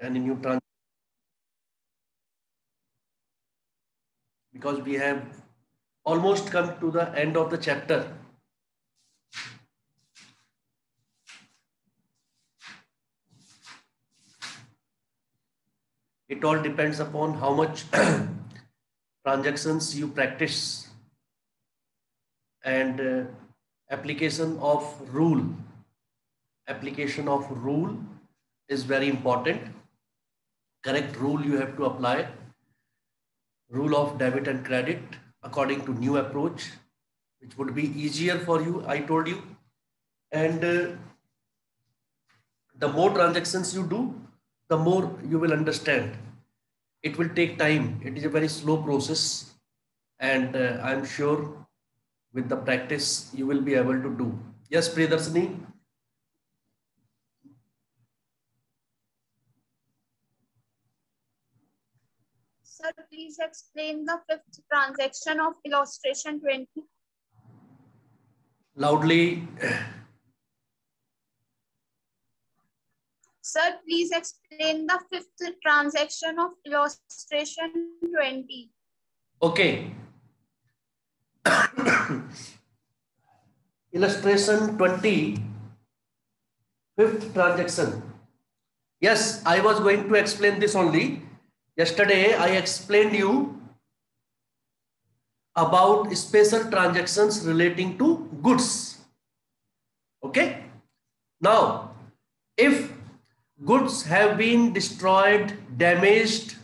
any new transaction, because we have almost come to the end of the chapter. It all depends upon how much transactions you practice, and application of rule. Application of rule is very important. Correct rule you have to apply. Rule of debit and credit according to new approach, which would be easier for you, I told you. And the more transactions you do, the more you will understand. It will take time. It is a very slow process, and I'm sure with the practice you will be able to do. Yes, Priyadarshini. Sir, please explain the fifth transaction of illustration 20. Loudly. Sir, please explain the fifth transaction of illustration 20. Okay. Illustration 20, fifth transaction. Yes, I was going to explain this only. Yesterday, I explained you about special transactions relating to goods. Okay. Now, if goods have been destroyed, damaged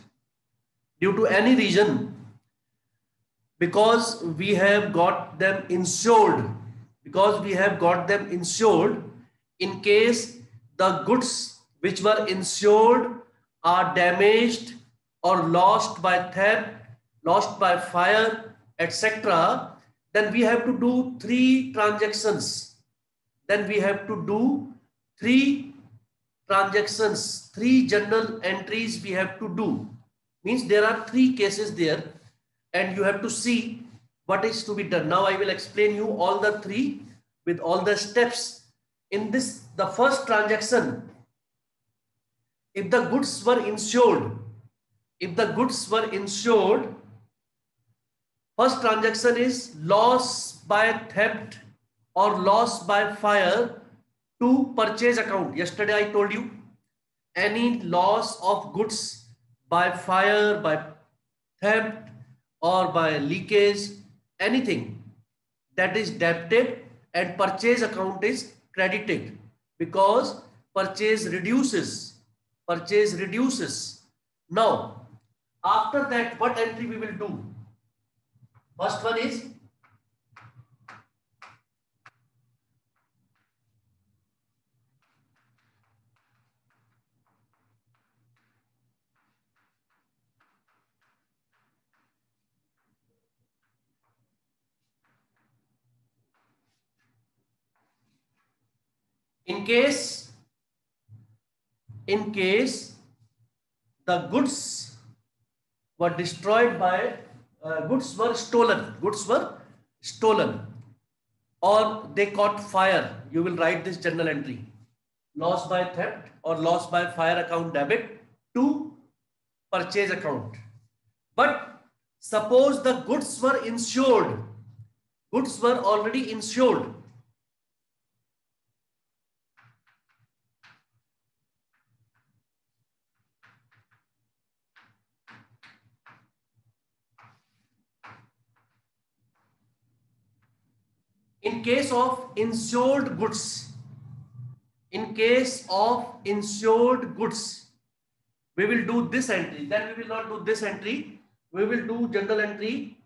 due to any reason, because we have got them insured, in case the goods which were insured are damaged or lost by theft, lost by fire, etc., then we have to do three transactions. Three journal entries we have to do. Means there are three cases there, and you have to see what is to be done. Now I will explain you all the three with all the steps. In this, the first transaction, if the goods were insured, first transaction is loss by theft or loss by fire to purchase account. Yesterday I told you, any loss of goods by fire, by theft, or by leakage, anything that is debited and purchase account is credited, because purchase reduces. Now, after that, what entry we will do? First one is in case the goods were destroyed by goods were stolen, or they caught fire, you will write this journal entry: loss by theft or loss by fire account debit to purchase account. But suppose the goods were insured, goods were already insured. In case of insured goods, we will do this entry. Then we will not do this entry. We will do journal entry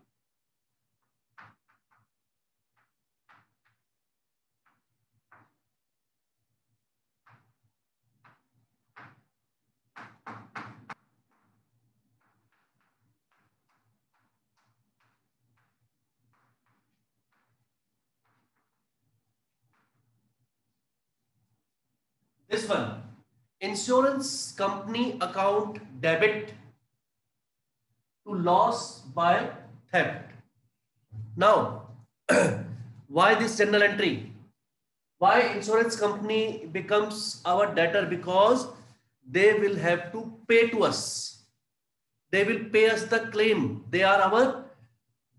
this one: insurance company account debit to loss by theft. Now, why this journal entry? Why insurance company becomes our debtor? Because they will have to pay to us. They will pay us the claim. They are our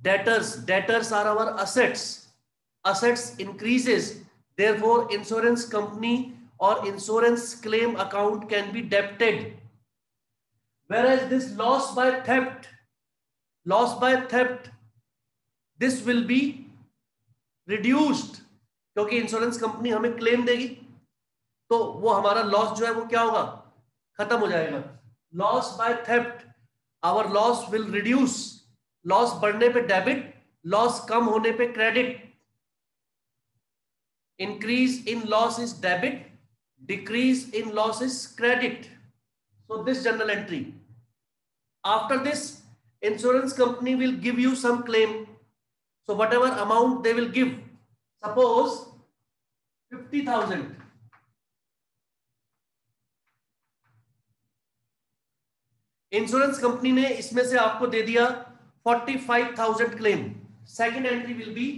debtors. Debtors are our assets. Assets increases. Therefore, insurance company or insurance claim account can be debited. Whereas this loss by theft, this will be reduced, क्योंकि insurance company हमें claim देगी तो वो हमारा loss जो है वो क्या होगा, खत्म हो जाएगा. Loss by theft, our loss will reduce. Loss बढ़ने पे डेबिट, लॉस कम होने पे credit. Increase in loss is debit, decrease in loss is credit. So this journal entry. After this, insurance company will give you some claim. So whatever amount they will give, suppose 50,000. Insurance company ने इसमें से आपको दे दिया 45,000 claim. Second entry will be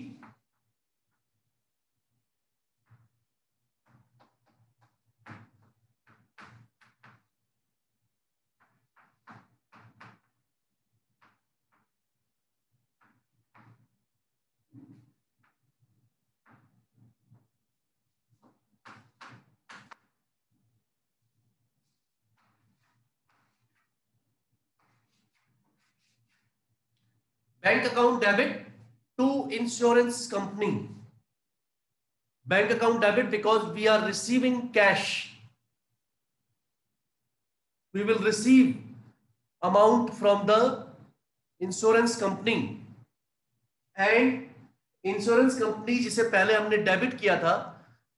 bank account debit to insurance company. Bank account debit because we are receiving cash. We will receive amount from the insurance company, and insurance company जिसे पहले हमने debit किया था,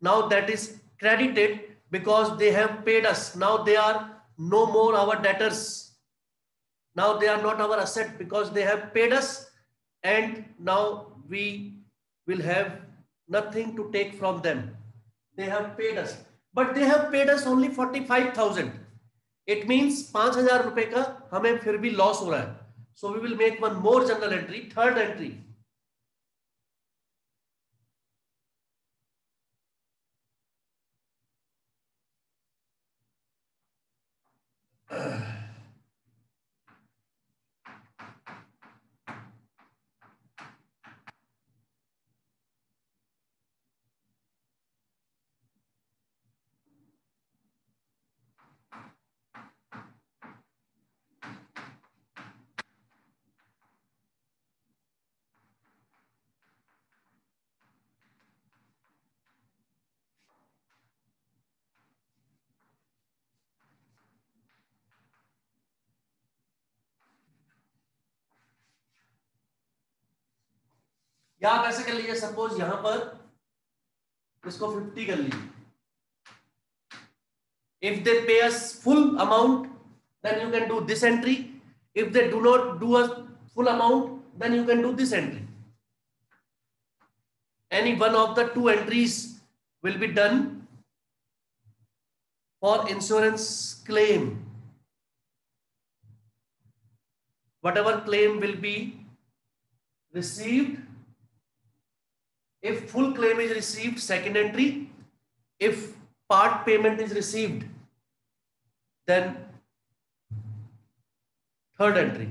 now that is credited because they have paid us. Now they are no more our debtors. Now they are not our asset because they have paid us, and now we will have nothing to take from them. They have paid us, but they have paid us only 45,000. It means 5,000 रुपए का हमें फिर भी loss हो रहा है. So we will make one more journal entry, third entry. या आप ऐसे कर लीजिए, सपोज यहां पर इसको 50 कर लीजिए. If they pay us full amount, then you can do this entry. If they do not do a full amount, then you can do this entry. Any one of the two entries will be done for insurance claim. Whatever claim will be received, if full claim is received, second entry. If part payment is received, then third entry.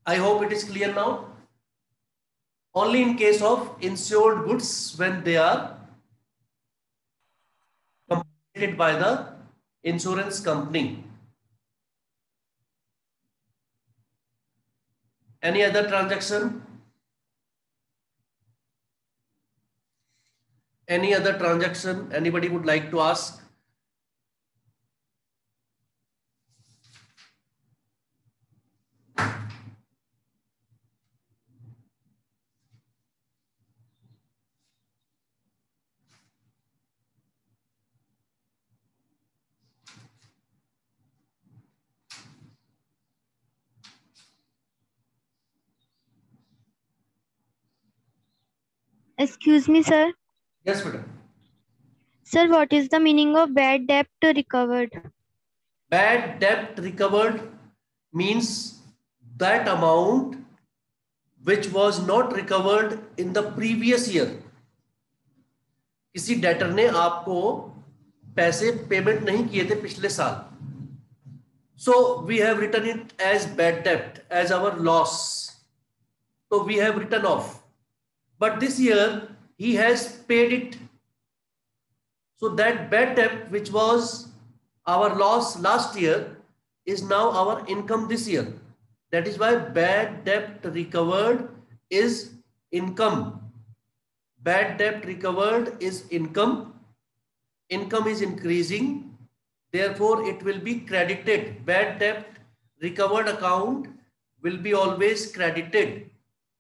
I hope it is clear now. Only in case of insured goods, when they are compensated by the insurance company. Any other transaction? Any other transaction anybody would like to ask? Excuse me, sir. Yes, madam. Sir, what is the meaning of bad debt recovered? Bad debt recovered means that amount which was not recovered in the previous year. किसी debtor ने आपको पैसे payment नहीं किए थे पिछले साल. So we have written it as bad debt, as our loss. So we have written off. But this year he has paid it. So that bad debt which was our loss last year is now our income this year. That is why bad debt recovered is income. Bad debt recovered is income. Income is increasing. Therefore, it will be credited. Bad debt recovered account will be always credited.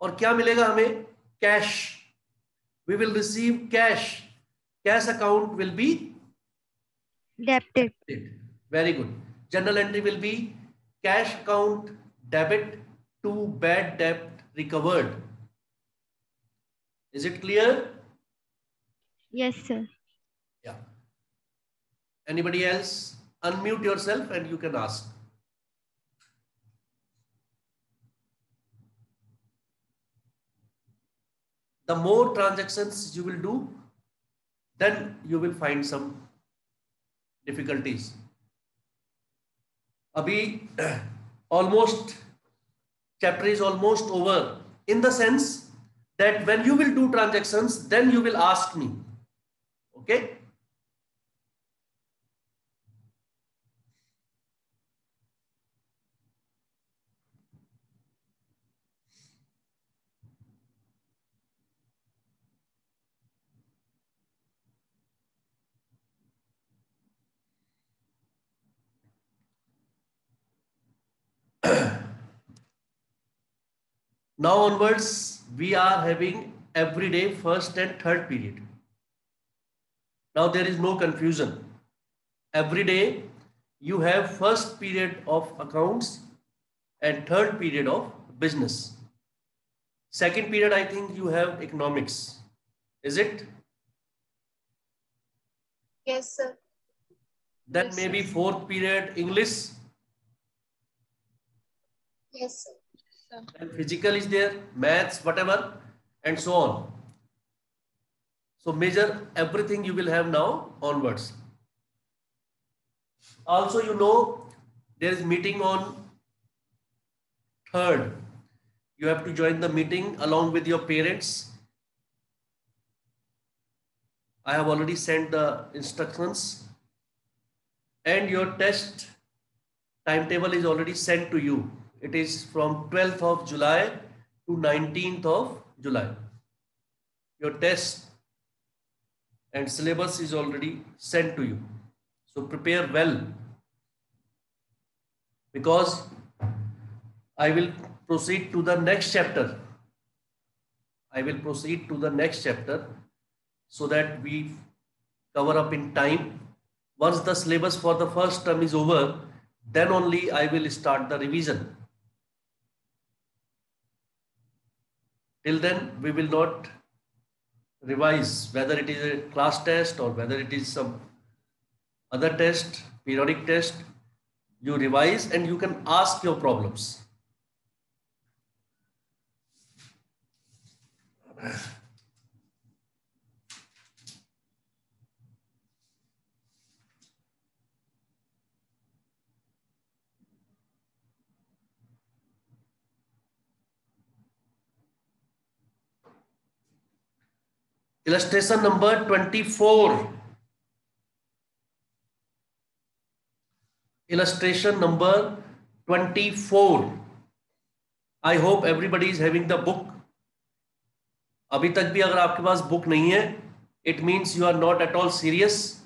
और क्या मिलेगा हमें? Cash. We will receive cash. Cash account will be Debited. Very good. Journal entry will be cash account debit to bad debt recovered. Is it clear? Yes, sir. Yeah. Anybody else? Unmute yourself and you can ask. The more transactions you will do, then you will find some difficulties. Abhi almost chapter is almost over, in the sense that when you will do transactions, then you will ask me. Okay? Now onwards, we are having every day first and third period. Now there is no confusion. Every day you have first period of accounts and third period of business. Second period, I think you have economics. Is it? Yes, sir. Then Yes, maybe sir. fourth period English. Yes, sir. And physical is there, maths, whatever, and so on. So measure everything you will have now onwards. Also, you know, there is meeting on 3rd. You have to join the meeting along with your parents. I have already sent the instructions. And your test timetable is already sent to you. It is from 12th of July to 19th of July. Your test and syllabus is already sent to you. So prepare well, because I will proceed to the next chapter. I will proceed to the next chapter so that we cover up in time. Once the syllabus for the first term is over, then only I will start the revision. Till then, we will not revise, whether it is a class test or whether it is some other test, periodic test. You revise and you can ask your problems. Illustration number 24. Illustration number 24. I hope everybody is having the book. अभी तक भी अगर आपके पास book नहीं है, it means you are not at all serious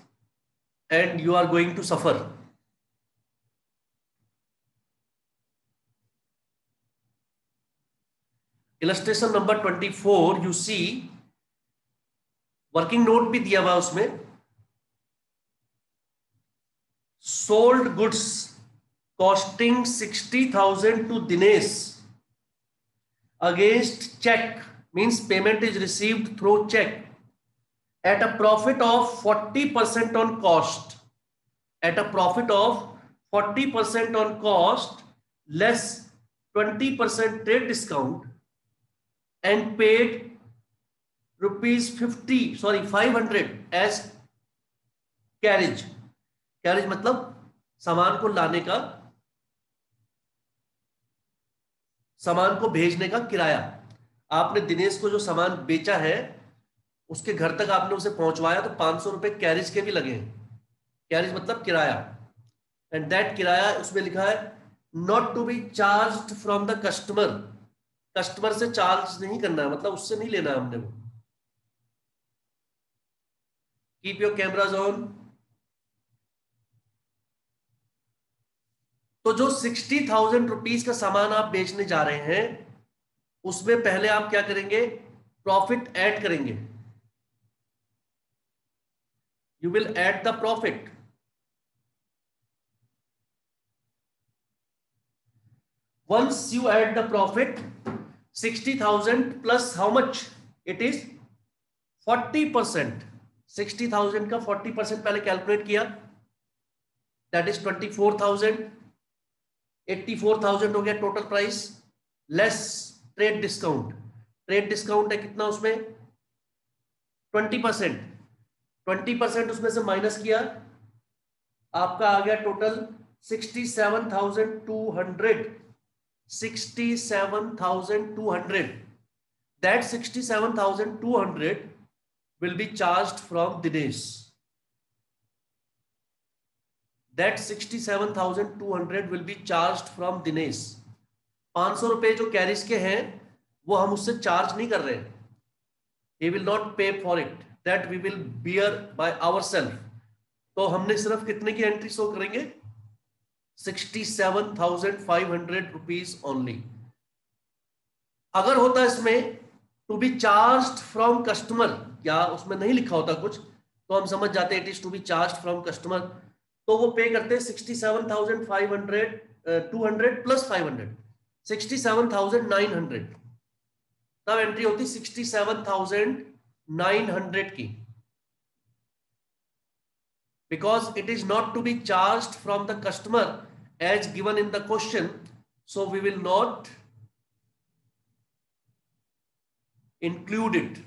and you are going to suffer. Illustration number 24, you see, working note भी दिया हुआ उसमें. Sold goods costing 60,000 to Dinesh against check, means payment is received through check, at a profit of 40% on cost. At a profit of 40% on cost, less 20% trade discount and paid ₹500 as carriage. Carriage मतलब सामान को लाने का, सामान को भेजने का किराया। आपने दिनेश को जो सामान बेचा है उसके घर तक आपने उसे पहुंचवाया तो 500 रुपए कैरेज के भी लगे हैं। कैरेज मतलब किराया। एंड दैट किराया उसमें लिखा है not to be charged from the customer. Customer से चार्ज नहीं करना है, मतलब उससे नहीं लेना है हमने वो। Keep your cameras on. तो जो 60,000 रुपीज का सामान आप बेचने जा रहे हैं उसमें पहले आप क्या करेंगे, प्रॉफिट ऐड करेंगे। You will add the profit. Once you add the profit, 60,000 plus how much, it is 40%। 60,000 का 40% पहले कैलकुलेट किया, दैट इज 24,000। 84,000 हो गया total price, less trade discount. Trade discount है कितना उसमें, 20%। 20% उसमें से माइनस किया, आपका आ गया total 67,200। 67,200। That 67,200 will be charged from Dinesh. That 67,200 will be charged from Dinesh. 500 रुपए जो कैरिज के हैं वो हम उससे चार्ज नहीं कर रहे हैं। He will not pay for it. That we will bear by ourselves. तो हमने सिर्फ कितने की एंट्री शो करेंगे, 67,500 रुपीज ओनली। अगर होता इसमें to be charged from customer, या उसमें नहीं लिखा होता कुछ, तो हम समझ जाते it is to be charged from customer, तो वो पे करते 67,200 प्लस 500, 67,900। तब एंट्री होती 67,900 की, because it is not to be charged from the customer as given in the question, so we will not include it.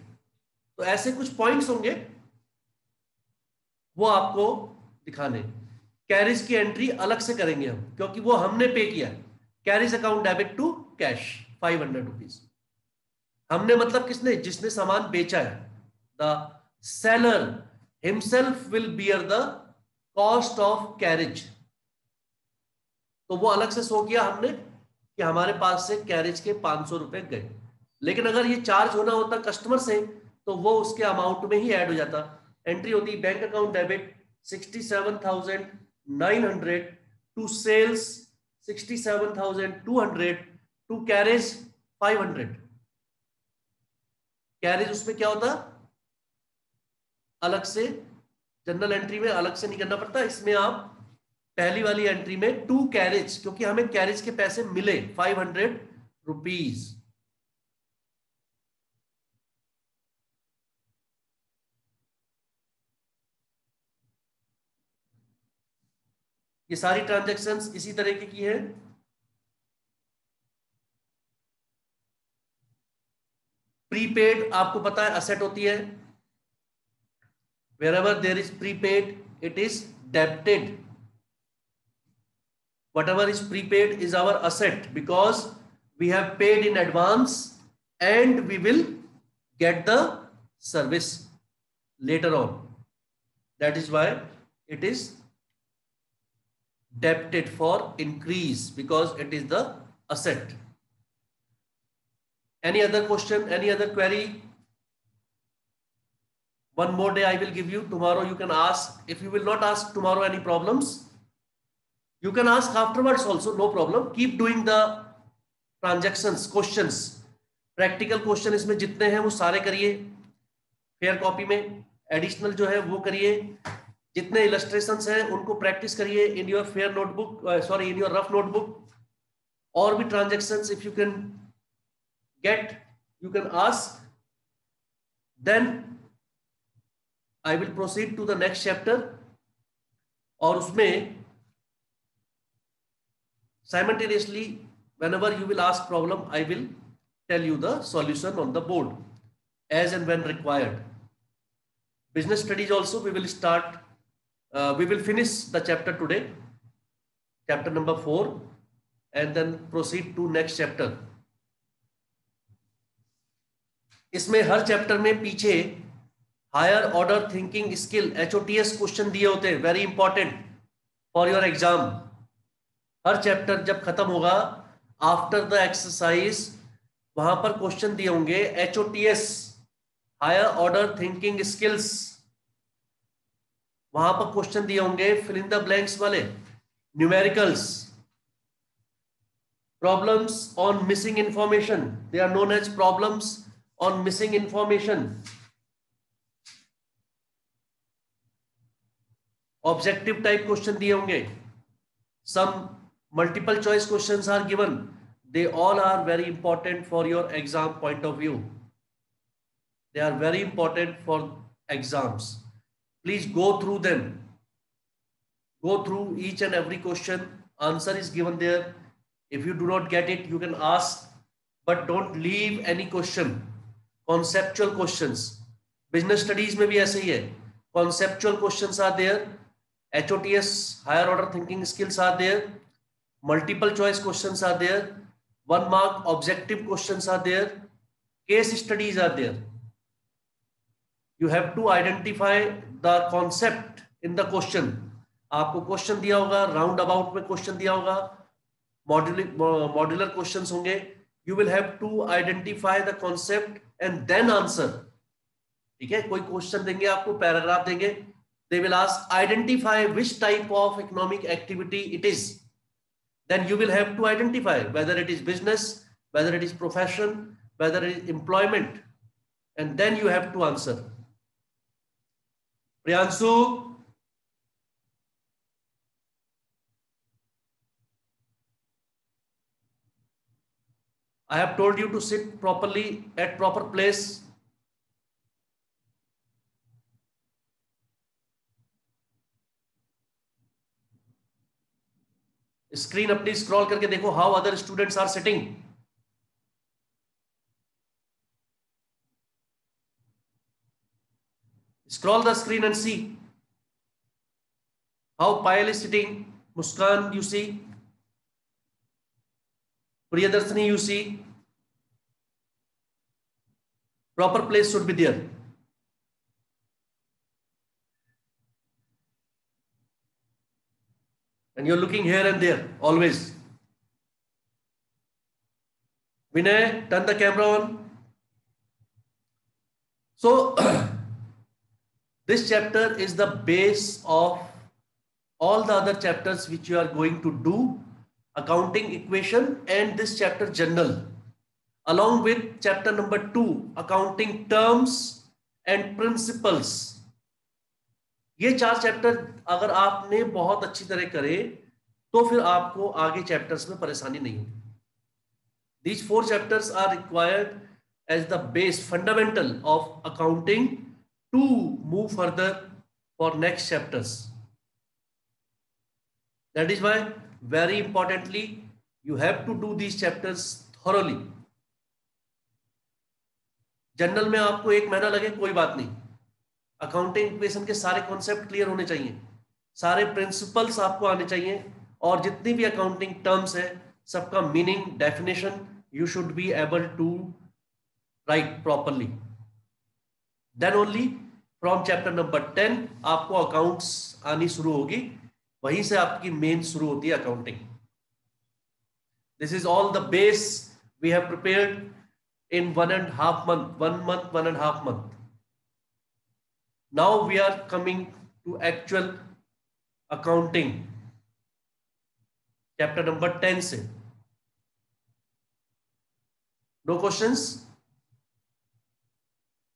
तो ऐसे कुछ पॉइंट्स होंगे वो आपको दिखाने। कैरिज की एंट्री अलग से करेंगे हम, क्योंकि वो हमने पे किया। Carriage account debit to cash 500 rupees. हमने मतलब किसने, जिसने सामान बेचा है। The seller himself will bear the cost of carriage. तो वो अलग से शो किया हमने कि हमारे पास से कैरिज के 500 रुपए गए। लेकिन अगर ये चार्ज होना होता कस्टमर से तो वो उसके अमाउंट में ही ऐड हो जाता। एंट्री होती bank account debit 67,900 to sales 67,200 to carriage 500। Carriage उसमें क्या होता, अलग से जनरल एंट्री में अलग से नहीं करना पड़ता। इसमें आप पहली वाली एंट्री में टू कैरेज, क्योंकि हमें कैरेज के पैसे मिले 500 रुपीज। ये सारी ट्रांजैक्शंस इसी तरीके की है। प्रीपेड आपको पता है असेट होती है। wherever there is prepaid it is debited. Whatever is prepaid is our asset because we have paid in advance and we will get the service later on. That is why it is debited for increase because it is the asset. Any other question, any other query? One more day I will give you. Tomorrow you can ask. If you will not ask tomorrow any problems, you can ask afterwards also, no problem. Keep doing the transactions, questions. Practical question इसमें जितने हैं वो सारे करिए fair copy में। Additional जो है वो करिए। जितने इलस्ट्रेशंस हैं उनको प्रैक्टिस करिए in your fair notebook, sorry in your rough notebook. और भी transactions if you can get you can ask. Then I will proceed to the next chapter और उसमें Simultaneously, whenever you will ask problem, I will tell you the solution on the board as and when required. Business studies also we will start, we will finish the chapter today, chapter number 4, and then proceed to next chapter. इसमें हर chapter में पीछे higher order thinking skill HOTS question दिए होते हैं, very important for your exam. हर chapter जब खत्म होगा आफ्टर द एक्सरसाइज वहां पर क्वेश्चन दिए होंगे HOTS, higher order thinking skills. वहां पर क्वेश्चन दिए होंगे फिल इन द ब्लैंक्स वाले, numericals, problems on missing information, they are known as problems on missing information. Objective type question दिए होंगे, some multiple choice questions are given, they all are very important for your exam point of view. They are very important for exams. Please go through them, go through each and every question, answer is given there. If you do not get it, you can ask, but don't leave any question. Conceptual questions. Business studies में भी ऐसे ही है. Conceptual questions are there. HOTS, higher order thinking skills are there. Multiple choice questions are there. 1 mark objective questions are there. Case studies are there. You have to identify the concept in the question. आपको question दिया होगा, round about में question दिया होगा, modular questions होंगे. You will have to identify the concept and then answer. ठीक है, कोई क्वेश्चन देंगे आपको, पैराग्राफ देंगे, they will ask identify which type of economic activity it is. Then you will have to identify whether it is business, whether it is profession, whether it is employment, and then you have to answer. Priyanshu, I have told you to sit properly at proper place. Screen अपनी scroll करके देखो how other students are sitting. Scroll the screen and see how Payal is sitting. Muskan, you see. Priyadarshini, you see. Proper place should be there. And you're looking here and there always. Vinay, turn the camera on. So this chapter is the base of all the other chapters which you are going to do. Accounting equation and this chapter general, along with chapter number 2 accounting terms and principles. ये 4 chapter अगर आपने बहुत अच्छी तरह करे तो फिर आपको आगे चैप्टर्स में परेशानी नहीं होगी. These 4 chapters are required as the base fundamental of accounting to move further for next chapters. That is why very importantly you have to do these chapters thoroughly. General में आपको 1 महीना लगे कोई बात नहीं, अकाउंटिंग इक्वेशन के सारे concept clear होने चाहिए, सारे प्रिंसिपल्स आपको आने चाहिए, और जितनी भी अकाउंटिंग टर्म्स है सबका meaning, definition you should be able to write properly. Then only from chapter number 10 आपको अकाउंट्स आनी शुरू होगी, वहीं से आपकी मेन शुरू होती है accounting. This is all the base we have prepared in 1.5 month, 1.5 month. Now we are coming to actual accounting, chapter number 10 से. No questions?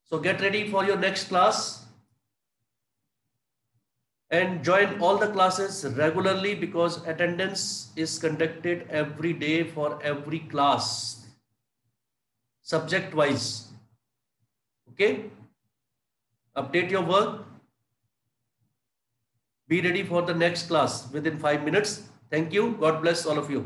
So get ready for your next class and join all the classes regularly, because attendance is conducted every day for every class, subject wise. Okay, update your work, be ready for the next class within 5 minutes. Thank you. God bless all of you.